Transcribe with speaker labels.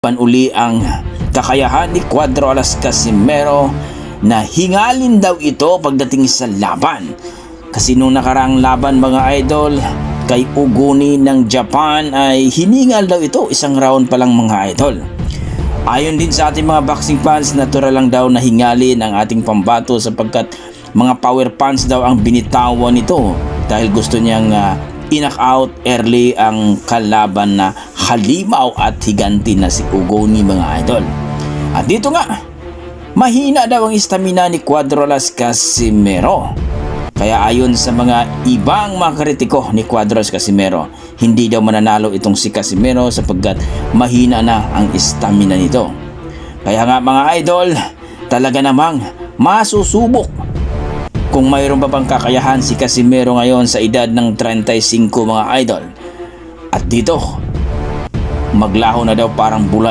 Speaker 1: Uli ang kakayahan ni Cuadro Alas Casimero na hingalin daw ito pagdating sa laban. Kasi nung nakaraang laban mga idol kay Uguni ng Japan ay hiningal daw ito isang round pa lang mga idol. Ayon din sa ating mga boxing fans, natural lang daw na hingalin ang ating pambato sapagkat mga power punch daw ang binitawan nito dahil gusto niyang in-knock-out early ang kalaban na halimaw at higanti na si Uguni mga idol. At dito nga, mahina daw ang stamina ni Cuadro Alas Casimero. Kaya ayon sa mga ibang mga kritiko ni Cuadro Alas Casimero, hindi daw mananalo itong si Casimero sapagkat mahina na ang stamina nito. Kaya nga mga idol, talaga namang masusubok kung mayroon pa bang kakayahan si Casimero ngayon sa edad ng 35 mga idol. At dito, maglaho na daw parang bulay